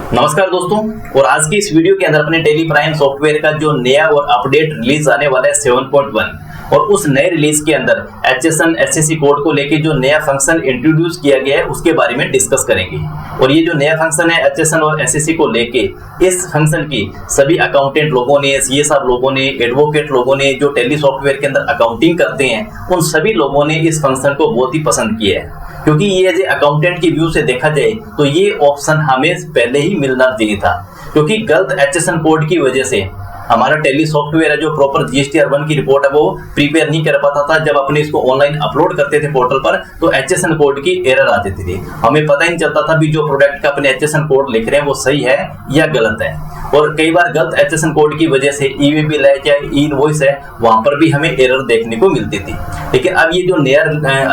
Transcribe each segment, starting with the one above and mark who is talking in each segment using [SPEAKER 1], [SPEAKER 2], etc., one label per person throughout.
[SPEAKER 1] नमस्कार दोस्तों, और आज की इस वीडियो के अंदर अपने टेली प्राइम सॉफ्टवेयर का जो नया और अपडेट रिलीज आने वाला है 7.1 और उस नए रिलीज के अंदर HSN SCC कोड को लेके जो नया फंक्शन इंट्रोड्यूस किया गया है उसके बारे में डिस्कस करेंगे। और ये जो नया फंक्शन है HSN और SCC को लेके, इस फंक्शन की सभी अकाउंटेंट लोगों ने, CSR लोगों ने, एडवोकेट लोगों ने, जो टेली सॉफ्टवेयर के अंदर अकाउंटिंग करते हैं, उन सभी लोगों ने इस फंक्शन को बहुत ही पसंद किया है। क्योंकि ये जो अकाउंटेंट की व्यू से देखा जाए तो ये ऑप्शन हमें पहले ही मिलना चाहिए था, क्योंकि गलत HSN कोड की वजह से हमारा टेली सॉफ्टवेयर है जो प्रॉपर GSTR1 की रिपोर्ट है वो प्रिपेयर नहीं कर पाता था। जब अपने इसको ऑनलाइन अपलोड करते थे पोर्टल पर तो HSN कोड की एरर आ जाती थी, हमें पता ही नहीं चलता था भी जो प्रोडक्ट का अपने HSN कोड लिख रहे हैं वो सही है या गलत है। और कई बार गलत HSN कोड की वजह से ई-वे बिल है या ई-इनवॉइस है, वहां पर भी हमें एरर देखने को मिलती थी। लेकिन अब ये जो नया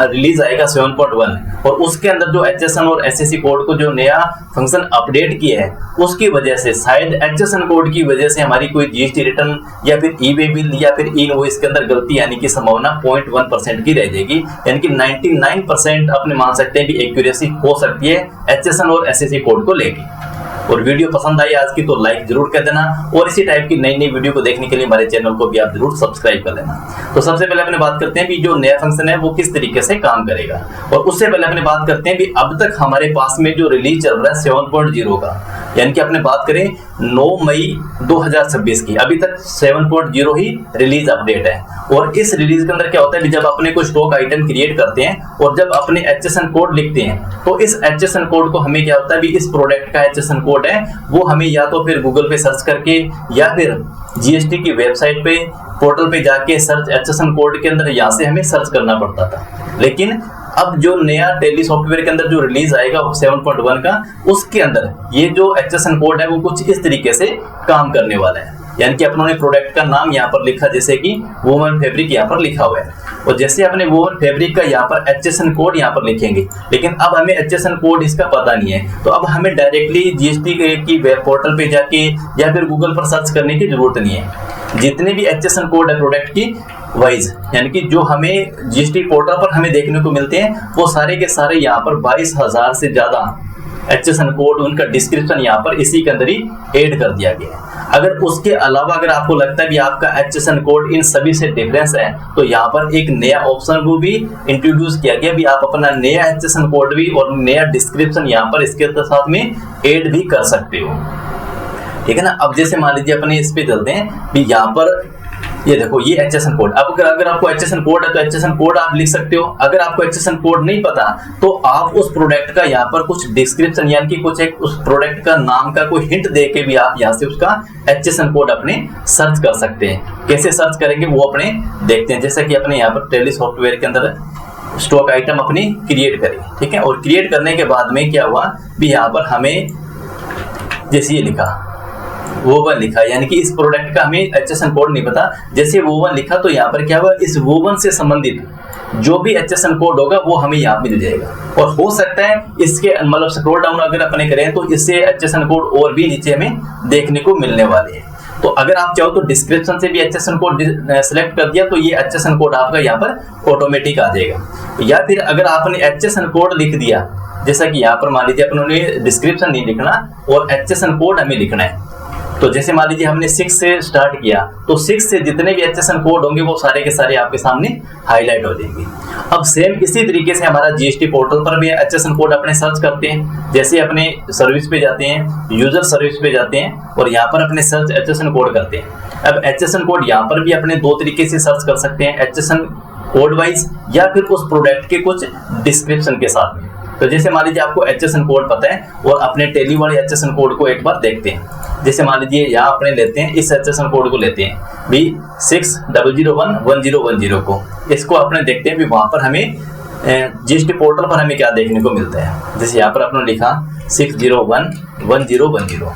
[SPEAKER 1] रिलीज आएगा 7.1 और उसके अंदर जो HSN और SCC कोड को जो नया फंक्शन अपडेट किया है उसकी वजह से शायद HSN कोड की वजह से हमारी कोई GST रिटर्न या फिर ई-वे बिल या फिर ई-इनवॉइस के अंदर गलती आने की संभावना 0.1% की रह जाएगी, यानी कि 99% अपने मान सकते हैं कि एक्यूरेसी हो सकती है HSN और SCC कोड को लेके। और वीडियो पसंद आई आज की तो लाइक जरूर कर देना, और इसी टाइप की नई नई वीडियो को देखने के लिए हमारे चैनल को भी आप जरूर सब्सक्राइब कर लेना। तो सबसे पहले अपने बात करते हैं कि जो नया फंक्शन है वो किस तरीके से काम करेगा, और उससे पहले अपने बात करते हैं कि अब तक हमारे पास में जो रिलीज चल रहा है 7.0 का, यानी कि अपने बात करें 9 मई 2026 की, अभी तक 7.0 ही रिलीज अपडेट है। और इस रिलीज के अंदर क्या होता है, जब अपने कोई स्टॉक आइटम क्रिएट करते हैं और जब अपने HSN कोड लिखते हैं तो इस HSN कोड को हमें क्या होता है, इस प्रोडक्ट का HSN कोड है वो हमें या तो फिर गूगल पे सर्च करके या फिर GST की वेबसाइट पे पोर्टल पे जाके सर्च HSN कोड के अंदर यहाँ से हमें सर्च करना पड़ता था। लेकिन अब जो नया टेली सॉफ्टवेयर के अंदर जो रिलीज आएगा 7.1 का, उसके अंदर ये जो HSN कोड है वो कुछ इस तरीके से काम करने वाला है। यानी कि अपनों ने प्रोडक्ट का नाम यहाँ पर लिखा, जैसे कि वुमन फैब्रिक यहाँ पर लिखा हुआ है, और जैसे अपने वुमन फैब्रिक का यहाँ पर HSN कोड यहाँ पर लिखेंगे। लेकिन अब हमें HSN कोड इसका पता नहीं है, तो अब हमें डायरेक्टली GST की वेब पोर्टल पे जाके या फिर गूगल पर सर्च करने की जरूरत नहीं है। जितने भी HSN कोड है प्रोडक्ट की वाइज, यानी कि जो हमें GST पोर्टल पर हमें देखने को मिलते हैं वो सारे के सारे यहाँ पर 22,000 से ज्यादा HSN कोड, उनका डिस्क्रिप्शन यहाँ पर इसी के अंदर ही ऐड कर दिया गया है। अगर उसके अलावा अगर आपको लगता है कि आपका HSN कोड इन सभी से डिफरेंस है तो यहाँ पर एक नया ऑप्शन वो भी इंट्रोड्यूस किया गया, भी आप अपना नया HSN कोड भी और नया डिस्क्रिप्शन यहाँ पर इसके साथ में ऐड भी कर सकते हो, ठीक है ना। अब जैसे मान लीजिए अपने इस पे चलते हैं भी, यहाँ पर ये देखो ये HSN कोड। अब अगर आपको HSN कोड है तो HSN कोड आप लिख सकते हो। अगर आपको HSN कोड नहीं पता तो आप उस प्रोडक्ट का यहाँ पर कुछ डिस्क्रिप्शन यानी कि कुछ एक उस प्रोडक्ट का नाम का कोई हिंट दे के भी आप यहाँ से उसका HSN कोड अपने सर्च कर सकते हैं। कैसे सर्च करेंगे वो अपने देखते हैं। जैसे कि अपने यहाँ पर टेली सॉफ्टवेयर के अंदर स्टॉक आइटम अपनी क्रिएट करें, ठीक है। और क्रिएट करने के बाद में क्या हुआ भी, यहाँ पर हमें जैसे ये लिखा वोवन लिखा, यानी कि इस प्रोडक्ट का हमें HSN कोड नहीं पता, जैसे वोवन लिखा तो यहाँ पर क्या हुआ, इस वोवन से संबंधित जो भी HSN कोड होगा वो हमें यहाँ मिल जाएगा। और हो सकता है इसके मतलब स्क्रॉल डाउन अगर अपने करें तो इससे HSN कोड और भी नीचे हमें देखने को मिलने वाले हैं। तो अगर आप चाहो तो डिस्क्रिप्शन से भी HSN कोड सिलेक्ट कर दिया तो ये HSN कोड आपका यहाँ पर ऑटोमेटिक आ जाएगा। या फिर अगर आपने HSN कोड लिख दिया, जैसा कि यहाँ पर मान लीजिए अपने डिस्क्रिप्शन नहीं लिखना और HSN कोड हमें लिखना है, तो जैसे मान लीजिए हमने 6 से स्टार्ट किया तो 6 से जितने भी HSN कोड होंगे वो सारे के सारे आपके सामने हाईलाइट हो जाएंगे। अब सेम इसी तरीके से हमारा GST पोर्टल पर भी HSN कोड अपने सर्च करते हैं। जैसे अपने सर्विस पे जाते हैं, यूजर सर्विस पे जाते हैं और यहाँ पर अपने सर्च HSN कोड करते हैं। अब HSN कोड यहाँ पर भी अपने दो तरीके से सर्च कर सकते हैं, HSN कोड वाइज या फिर उस प्रोडक्ट के कुछ डिस्क्रिप्शन के साथ में। तो जैसे मान लीजिए आपको HSN कोड पता है और अपने टेली वाले HSN कोड को एक बार देखते हैं। जैसे मान लीजिए यहाँ अपने लेते हैं इस HSN कोड को लेते हैं भी 60011010 को, इसको अपने देखते हैं भी वहां पर हमें GST पोर्टल पर हमें क्या देखने को मिलता है। जैसे यहाँ पर अपने लिखा 6011010,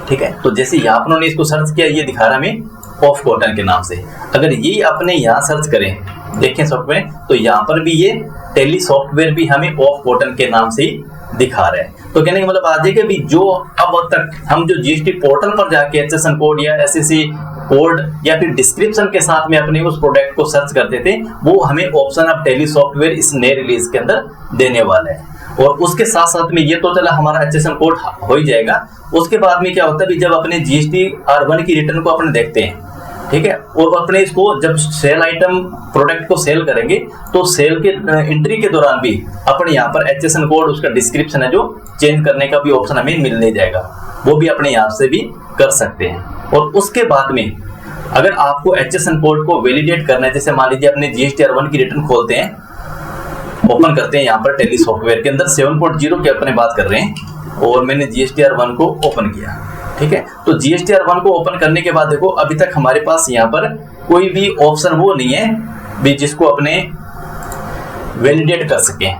[SPEAKER 1] ठीक है। तो जैसे यहाँ पर इसको सर्च किया, ये दिखा रहा हमें ऑफ कॉटन के नाम से। अगर ये अपने यहाँ सर्च करें देखें सॉफ्टवेयर तो यहाँ पर भी ये टेली सॉफ्टवेयर भी हमें ऑफ कॉटन के नाम से ही दिखा रहे हैं। तो कहने का मतलब आज है कि भी जो अब तक हम जो GST पोर्टल पर जाके HSN कोड या SCC कोड या फिर डिस्क्रिप्शन के साथ में अपने उस प्रोडक्ट को सर्च करते थे, वो हमें ऑप्शन अब टेली सॉफ्टवेयर इस नए रिलीज के अंदर देने वाला है। और उसके साथ साथ में ये तो चला हमारा HSN कोड हो ही जाएगा। उसके बाद में क्या होता है, जब अपने GSTR1 की रिटर्न को अपने देखते हैं, ठीक है, और अपने इसको जब सेल आइटम प्रोडक्ट को सेल करेंगे तो सेल के एंट्री के दौरान भी अपने यहाँ पर HSN कोड, उसका डिस्क्रिप्शन है जो चेंज करने का भी ऑप्शन हमें मिलने जाएगा, वो भी अपने यहाँ से भी कर सकते हैं। और उसके बाद में अगर आपको HSN कोड को वैलिडेट करना है, जैसे मान लीजिए अपने GSTR1 की रिटर्न खोलते हैं, ओपन करते हैं यहाँ पर टैली सॉफ्टवेयर के अंदर 7.0 की अपने बात कर रहे हैं, और मैंने GSTR1 को ओपन किया, ठीक है। तो GSTR1 को ओपन करने के बाद देखो अभी तक हमारे पास यहाँ पर कोई भी ऑप्शन वो नहीं है भी जिसको अपने वैलिडेट कर सके।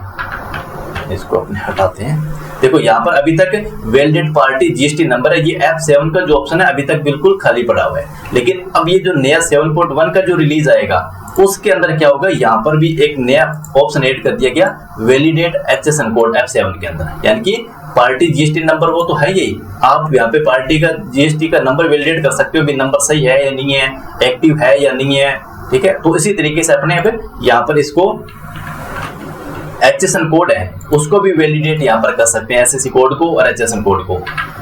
[SPEAKER 1] इसको अपने हटाते हैं। देखो यहाँ पर अभी तक वैलिडेट पार्टी GST नंबर है, ये F7 का जो ऑप्शन है अभी तक बिल्कुल खाली पड़ा हुआ है। लेकिन अब ये जो नया 7.1 का जो रिलीज आएगा उसके अंदर क्या होगा, यहाँ पर भी एक नया ऑप्शन ऐड कर दिया गया, वैलिडेट HSN कोड F7 के अंदर, यानी कि पार्टी GST नंबर वो तो है ही, आप यहाँ पे पार्टी का GST का नंबर वैलिडेट कर सकते हो भी नंबर सही है या नहीं है, एक्टिव है या नहीं है, ठीक है। तो इसी तरीके से अपने यहाँ पर इसको HSN कोड है उसको भी वैलिडेट यहाँ पर कर सकते हैं, SSC कोड को और HSN कोड को,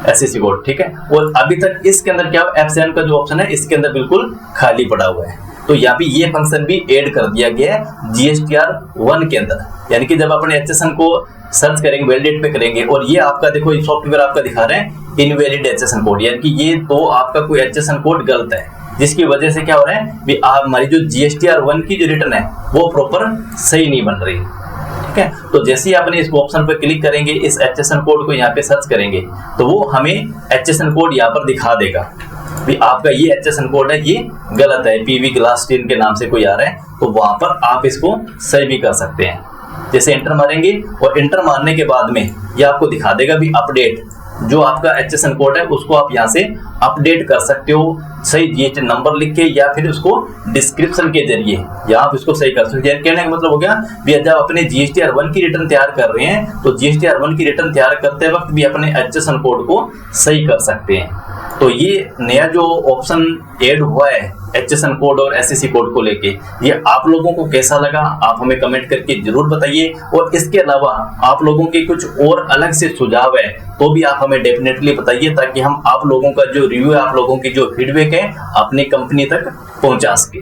[SPEAKER 1] SSC कोड, ठीक है। और अभी तक इसके अंदर क्या F7 का जो ऑप्शन है इसके अंदर बिल्कुल खाली पड़ा हुआ है, तो यहाँ पे ये फंक्शन भी ऐड कर दिया गया है GSTR1 के अंदर। यानी कि जब अपने HSN को सर्च करेंगे, वैलिडेट पे करेंगे, और ये आपका देखो सॉफ्टवेयर आपका दिखा रहे हैं इनवैलिड HSN कोड, यानी कि ये तो आपका कोई HSN कोड गलत है, जिसकी वजह से क्या हो रहा है भी हमारी जो GSTR1 की जो रिटर्न है वो प्रॉपर सही नहीं बन रही, ठीक है। तो जैसे ही आपने इस ऑप्शन पर क्लिक करेंगे, इस HSN कोड को यहाँ पे सर्च करेंगे तो वो हमें HSN कोड यहाँ पर दिखा देगा भी आपका ये HSN कोड है ये गलत है, PV ग्लास टीन के नाम से कोई आ रहा है, तो वहां पर आप इसको सही भी कर सकते हैं। जैसे एंटर मारेंगे और एंटर मारने के बाद में ये आपको दिखा देगा भी अपडेट, जो आपका HSN कोड है उसको आप यहाँ से अपडेट कर सकते हो, सही GST नंबर लिख के या फिर उसको डिस्क्रिप्शन के जरिए, या आप इसको सही कर सकते हैं। कहने का मतलब हो गया भी जब अपने GSTR1 की रिटर्न तैयार कर रहे हैं तो GSTR1 की रिटर्न तैयार करते वक्त भी अपने HSN कोड को सही कर सकते हैं। तो ये नया जो ऑप्शन ऐड हुआ है HSN कोड और SSC कोड को लेके, ये आप लोगों को कैसा लगा आप हमें कमेंट करके जरूर बताइए। और इसके अलावा आप लोगों के कुछ और अलग से सुझाव है तो भी आप हमें डेफिनेटली बताइए, ताकि हम आप लोगों का जो रिव्यू है, आप लोगों की जो फीडबैक है अपनी कंपनी तक पहुंचा सके।